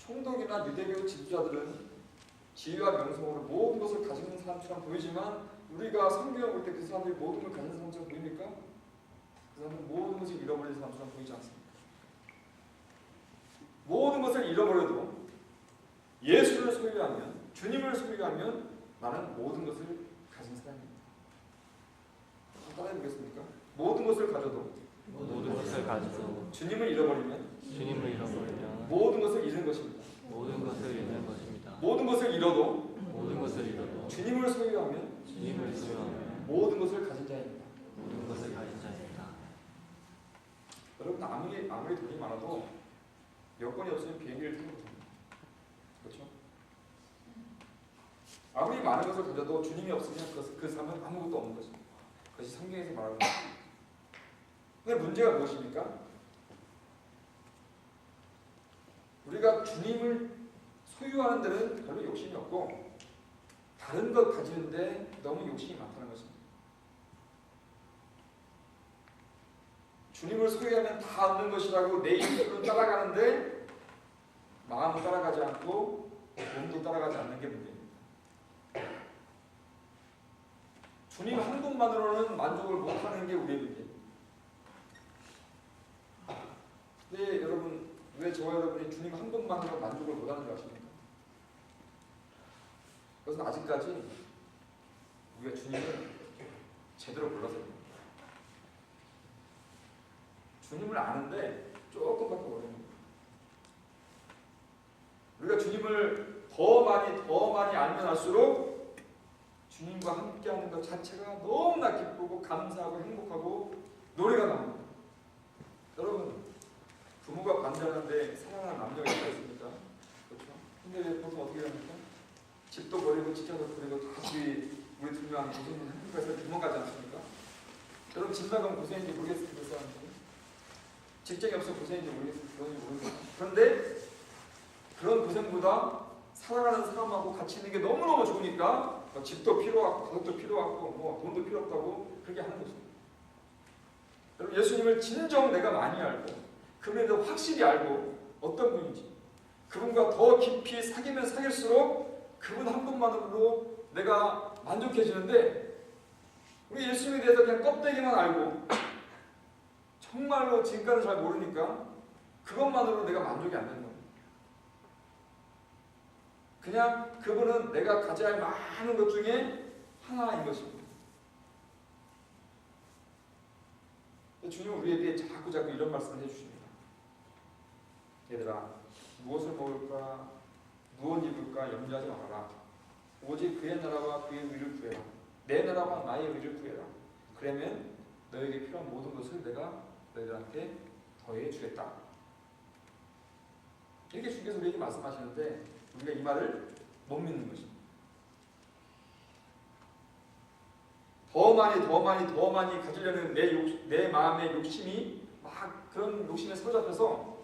총독이나 유대교 지도자들은 지위와 명성으로 모든 것을 가지는 사람처럼 보이지만 우리가 성경을 볼 때 그 사람들이 모든 걸 가진 사람처럼 보입니까? 그 사람들은 모든 것을 잃어버린 사람처럼 보이지 않습니까? 모든 것을 잃어버려도 예수를 소유하면, 주님을 소유하면 나는 모든 것을 가진 사람입니다. 따라해 보겠습니까? 모든 것을 가져도 주님을 잃어버리면 모든 것을 잃은 것입니다. 모든 것을 잃어도 주님을 소유하면 모든 것을 가진 자입니다. 여러분, 아무리 돈이 많아도 여권이 없으면 비행기를 타고 못합니다. 그렇죠? 아무리 많은 것을 가져도 주님이 없으면 그 삶은 아무것도 없는 것입니다. 그것이 성경에서 말하는 것입니다. 근데 문제가 무엇입니까? 우리가 주님을 소유하는 데는 별로 욕심이 없고 다른 것 가지는데 너무 욕심이 많다는 것입니다. 주님을 소유하면 다 얻는 것이라고 내 입으로 따라가는데 마음은 따라가지 않고 몸도 따라가지 않는 게 문제입니다. 주님 한 분만으로는 만족을 못하는 게 우리의 문제입니다. 근데 여러분, 왜 저와 여러분이 주님 한 분만으로 만족을 못하는 줄 아십니까? 그것은 아직까지 우리가 주님을 제대로 몰라서입니다. 주님을 아는데 조금밖에 모릅니다. 우리가 주님을 더 많이 알면 알수록 주님과 함께하는 것 자체가 너무나 기쁘고 감사하고 행복하고 노래가 나옵니다. 여러분, 부모가 반대하는데 사랑하는 남녀가 있습니까? 그렇죠? 근데 보통 어떻게 합니까? 집도 버리고 직장도 버리고 다시 우리 두 명 고생을 행복해서 도망가지 않습니까? 여러분, 집 나가면 고생인지 모르겠습니다. 그 사람들은 직장이 없어 고생인지 모르겠습니다. 그런데 그런 고생보다 사랑하는 사람하고 같이 있는 게 너무너무 좋으니까 집도 필요하고 가족도 필요하고 돈도 필요 없다고 그렇게 하는 것입니다. 여러분, 예수님을 진정 내가 많이 알고 그분에 대해 확실히 알고 어떤 분인지 그분과 더 깊이 사귀면 사귈수록 그분 한 분만으로도 내가 만족해지는데 우리 예수님에 대해서 그냥 껍데기만 알고 정말로 지금까지 잘 모르니까 그것만으로 내가 만족이 안 되는 거예요. 그냥 그분은 내가 가져야 할 많은 것 중에 하나인 것입니다. 주님은 우리에게 자꾸 이런 말씀을 해주십니다. 얘들아, 무엇을 먹을까, 무엇 입을까 염려하지 말아라. 오직 그의 나라와 그의 의를 구해라. 내 나라와 나의 의를 구해라. 그러면 너에게 필요한 모든 것을 내가 너희들한테 더해 주겠다. 이렇게 주님께서 우리에게 말씀하시는데 우리가 이 말을 못 믿는 것입니다. 더 많이 가지려는 내 마음의 욕심이 막 그런 욕심에 사로잡혀서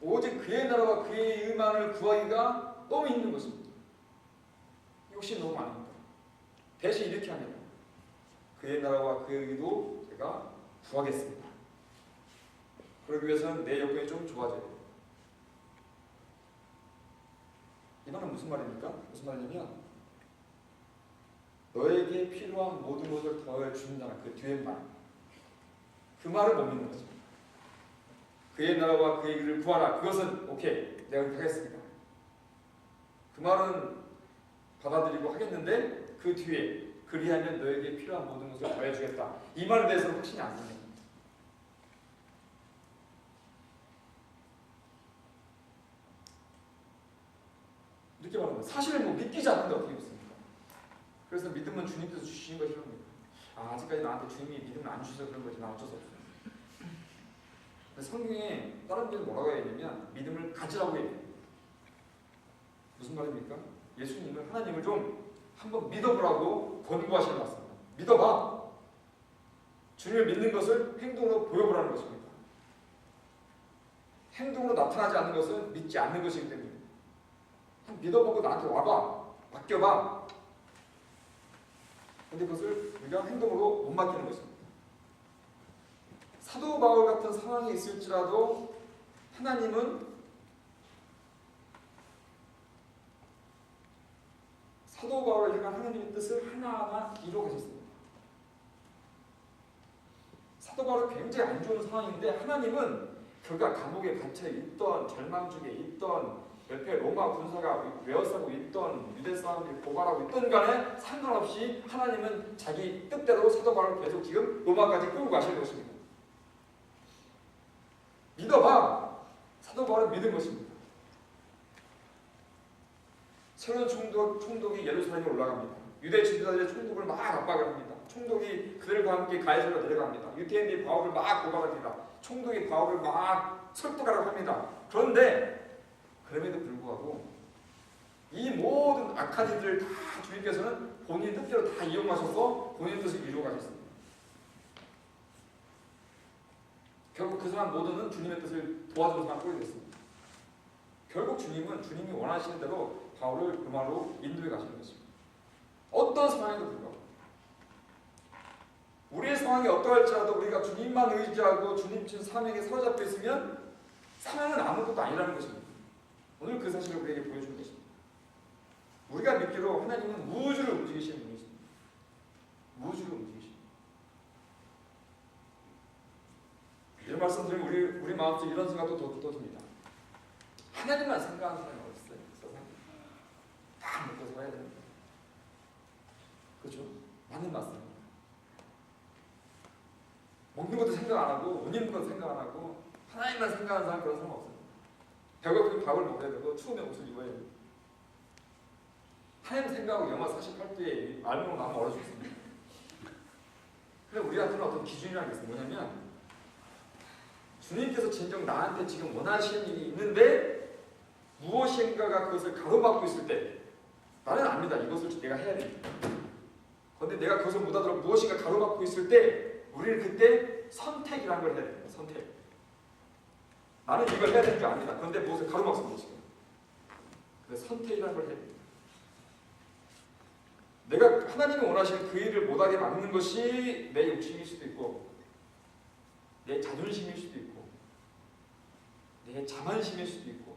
오직 그의 나라와 그의 의만을 구하기가 너무 힘든 것입니다. 욕심이 너무 많습니다. 대신 이렇게 합니다. 그의 나라와 그의 의도 제가 구하겠습니다. 그러기 위해서는 내 여건이 좀 좋아져야 돼요. 이 말은 무슨 말입니까? 무슨 말이냐면 너에게 필요한 모든 것을 더해 준다는 그 뒤에 말, 그 말을 못 믿는 거죠. 그의 나라와 그의 일을 구하라. 그것은 오케이, 내가 그렇게 하겠습니다. 그 말은 받아들이고 하겠는데 그 뒤에 그리하면 너에게 필요한 모든 것을 더해주겠다. 이 말에 대해서는 확신이 안 듭니다. 이렇게 말하면 사실을 믿기지 않는데 어떻게 믿습니까? 그래서 믿음은 주님께서 주신 것이라는 겁니다. 아직까지 나한테 주님이 믿음을 안 주셔서 그런 거지 나 어쩔 수 없어요. 근데 성경에 다른 데는 뭐라고 해야 되냐면 믿음을 가지라고 해요. 무슨 말입니까? 예수님은 하나님을 좀 한번 믿어보라고 권고하시는 것 같습니다. 믿어봐. 주님을 믿는 것을 행동으로 보여보라는 것입니다. 행동으로 나타나지 않는 것은 믿지 않는 것이기 때문에 믿어보고 나한테 와봐. 맡겨봐. 근데 그것을 우리가 행동으로 못 맡기는 것입니다. 사도 바울 같은 상황이 있을지라도 하나님은 사도 바울을 향한 하나님의 뜻을 하나하나 이루어가셨습니다. 사도 바울은 굉장히 안 좋은 상황인데 하나님은 그가 감옥에 갇혀 있던, 절망 중에 있던, 옆에 로마 군사가 외워싸고 있던, 유대 사람들이 고발하고 있던 간에 상관없이 하나님은 자기 뜻대로 사도 바울을 계속 지금 로마까지 끌고 가시는 것입니다. 믿어봐. 사도 바울은 믿은 것입니다. 새로운 총독이 예루살렘에 올라갑니다. 유대 지도자들의 총독을 막 압박을 합니다. 총독이 그들과 함께 가이사랴로 내려갑니다. 유태인들이 바울을 막 고발합니다. 총독이 바울을 막 설득하라고 합니다. 그런데 그럼에도 불구하고 이 모든 악한 일들을 다 주님께서는 본인 뜻대로 다 이용하셔서 본인 뜻을 이루어 가셨습니다. 결국 그 사람 모두는 주님의 뜻을 도와주는 사람 꼴이 됐습니다. 결국 주님은 주님이 원하시는 대로 바울을 로마로 인도해 가시는 것입니다. 어떤 상황에도 불구하고 우리의 상황이 어떠할지라도 우리가 주님만 의지하고 주님 주신 사명에 사로잡혀 있으면 상황은 아무것도 아니라는 것입니다. 오늘 그 사실을 우리에게 보여주는 것입니다. 우리가 믿기로 하나님은 우주를 움직이시는 분이십니다. 우주를 움직이십니다. 이런 말씀 드리면 우리 마음속에 이런 생각도 더 듭니다. 하나님만 생각하는 사람이 어디 있어요? 다 먹고 살아야 됩니다. 그렇죠? 맞는 말씀입니다. 먹는 것도 생각 안 하고 옷 입는 것도 생각 안 하고 하나님만 생각하는 사람 그런 사람 없어요. 배고프면 밥을 먹어야 되고 추우면 옷을 입어야 돼요. 하나님 생각하고 영하 48도에 알몸으로 나면 얼어 죽습니다. 근데 우리한테는 어떤 기준이라는 게 있어요. 뭐냐면 주님께서 진정 나한테 지금 원하시는 일이 있는데 무엇인가가 그것을 가로막고 있을 때 나는 압니다. 이것을 내가 해야 됩니다. 그런데 내가 그것을 못하도록 무엇인가 가로막고 있을 때 우리는 그때 선택이라는 걸 해야 됩니다. 선택. 나는 이걸 해야 되는 게 아니다. 그런데 무엇을 가로막습니다. 지금. 그래서 선택이라는 걸 해야 됩니다. 내가 하나님이 원하시는 그 일을 못하게 막는 것이 내 욕심일 수도 있고 내 자존심일 수도 있고 내 자만심일 수도 있고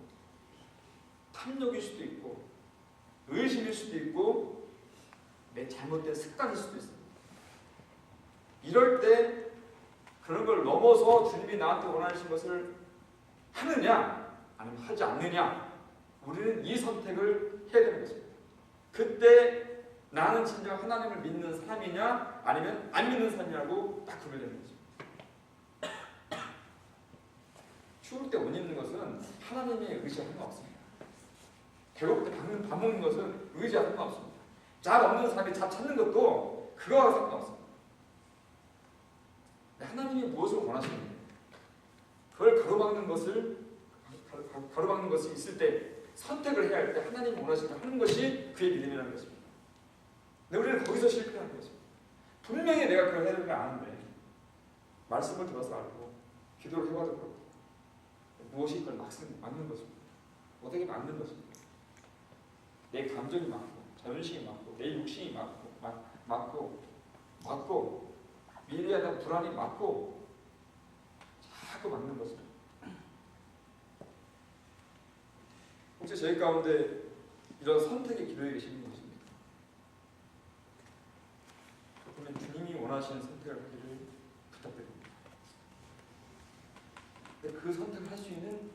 탐욕일 수도 있고 의심일 수도 있고 내 잘못된 습관일 수도 있습니다. 이럴 때 그런 걸 넘어서 주님이 나한테 원하시는 것을 하느냐 아니면 하지 않느냐 우리는 이 선택을 해야 되는 것입니다. 그때 나는 진정 하나님을 믿는 사람이냐 아니면 안 믿는 사람이냐고 딱 구별되는 거죠. 추울 때 옷 입는 것은 하나님의 의지와 상관없습니다. 배고플 때 밥 먹는 것은 의지와 상관없습니다. 잘 없는 사람이 잘 찾는 것도 그거와 상관없습니다. 하나님이 무엇을 원하시는지 그걸 가로막는 것이 있을 때 선택을 해야 할 때 하나님이 원하시는 걸 하는 것이 그의 믿음이라는 것입니다. 근데 우리는 거기서 실패하는 것입니다. 분명히 내가 그걸 해야 되는 걸 아는데 말씀을 들어서 알고 기도를 해봐도 그렇고 무엇이 그걸 막는 것입니다. 어떻게 막는 것입니다. 내 감정이 막고 자존심이 막고 내 욕심이 막고 미래에 대한 불안이 막고 자꾸 막는 것입니다. 혹시 저희 가운데 이런 선택의 기도에 계시는 분이 있습니까? 그러면 주님이 원하시는 선택을 하기를 부탁드립니다. 그 선택을 할 수 있는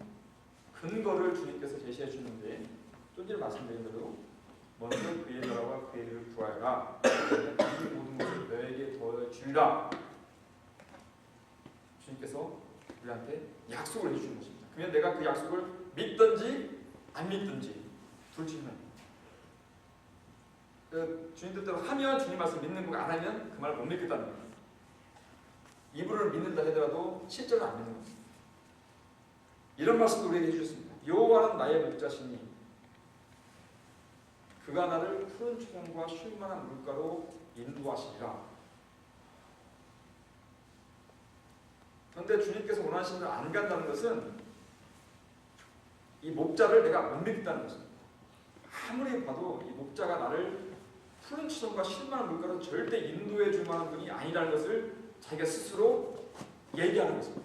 근거를 주님께서 제시해 주는데 좀 전에 말씀드린 대로 먼저 그의 나라와 그의 일을 구하여라. 이 모든 것을 너에게 더해 주리라. 주님께서 우리한테 약속을 해주는 것입니다. 그러면 내가 그 약속을 믿든지 안 믿든지 둘 중에 주님 뜻대로 하면 주님 말씀 믿는 거고 안 하면 그 말을 못 믿겠다는 거예요. 입으로는 믿는다 하더라도 실제로 안 믿는 것입니다. 이런 말씀도 우리에게 해주셨습니다. 여호와는 나의 목자시니 그가 나를 푸른 초장과 쉴만한 물가로 인도하시리라. 그런데 주님께서 원하시는 대로 안 간다는 것은 이 목자를 내가 못 믿겠다는 것입니다. 아무리 봐도 이 목자가 나를 푸른 초장과 쉴만한 물가로 절대 인도해 줄 만한 분이 아니라는 것을 자기가 스스로 얘기하는 것입니다.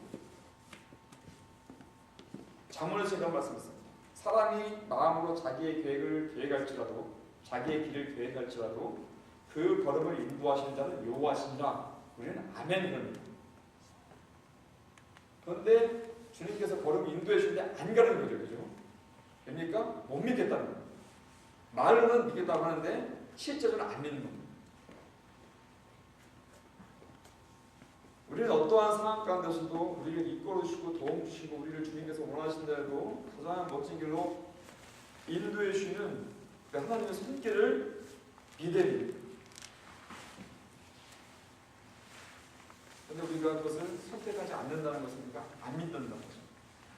잠언에서 이런 말씀이 있습니다. 사람이 마음으로 자기의 계획을 계획할지라도 자기의 길을 계획할지라도 그 걸음을 인도하시는 자는 여호와시니라. 우리는 아멘 그럽니다. 그런데 주님께서 걸음 인도해 주는데 안 가는 거죠, 그죠? 됩니까? 못 믿겠다는 거예요. 말로는 믿겠다고 하는데 실제로는 안 믿는 겁니다. 우리는 어떠한 상황 가운데서도 우리를 이끌어 주시고 도움 주시고 우리를 주님께서 원하신 대로 가장 멋진 길로 인도해 주시는 그 하나님의 손길을 믿어야 됩니다. 그런데 우리가 그것을 선택하지 않는다는 것입니까? 안 믿는다는 거죠.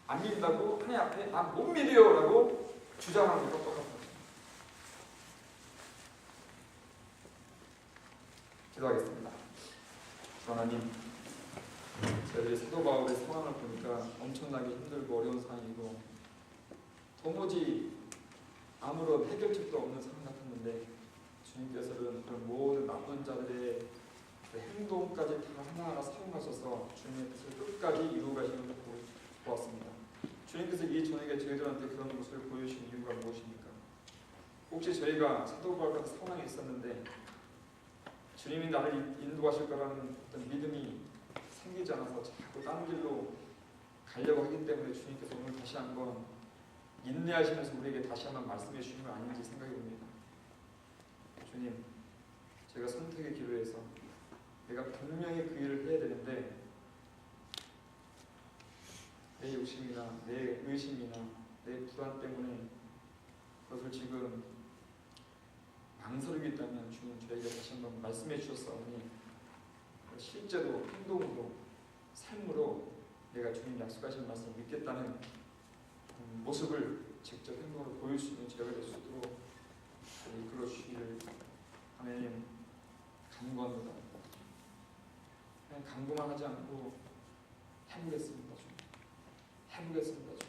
안 믿는다고 하나님 앞에 나 못 믿어요 라고 주장하는 것과 똑같은 거죠. 기도하겠습니다. 하나님, 저희들이 사도 바울의 상황을 보니까 엄청나게 힘들고 어려운 상황이고 도무지 아무런 해결책도 없는 상황 같았는데 주님께서는 그 모든 나쁜 자들의 그 행동까지 다 하나하나 사용하셔서 주님의 뜻을 끝까지 이루어 가시는 것을 보았습니다. 주님께서 이 저녁에 저희들한테 그런 모습을 보여주신 이유가 무엇입니까? 혹시 저희가 사도 바울 같은 상황에 있었는데 주님이 나를 인도하실 거라는 어떤 믿음이 생기지 않아서 자꾸 딴 길로 가려고 하기 때문에 주님께서 오늘 다시 한번 인내하시면서 우리에게 다시 한번 말씀해 주시는 건 아닌지 생각해 봅니다. 주님, 제가 선택의 기로에서 내가 분명히 그 일을 해야 되는데 내 욕심이나 내 의심이나 내 불안 때문에 그것을 지금 망설이고 있다면 주님 저에게 다시 한번 말씀해 주셨사오니 실제로 행동으로 삶으로 내가 주님 약속하신 말씀을 믿겠다는 모습을 직접 행동으로 보일 수 있는 제가 될 수 있도록 이끌어 주시기를 하나님 간구합니다. 그냥 간구만 하지 않고 해보겠습니다. 해보겠습니다.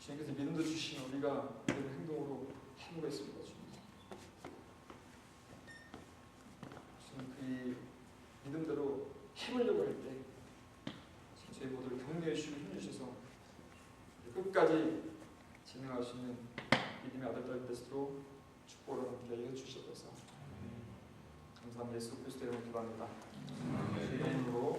주님께서 믿음도 주시면 우리가 믿음의 행동으로 해보겠습니다. 주님 그 믿음대로 해보려고 할 때 저희 모두를 격려해 주시고 힘주셔서 끝까지 진행할 수 있는 믿음의 아들딸 되도록 축복을 함께 해주셔서 감사합니다. 예수 그리스도 이름으로 기도합니다. 주의 이름으로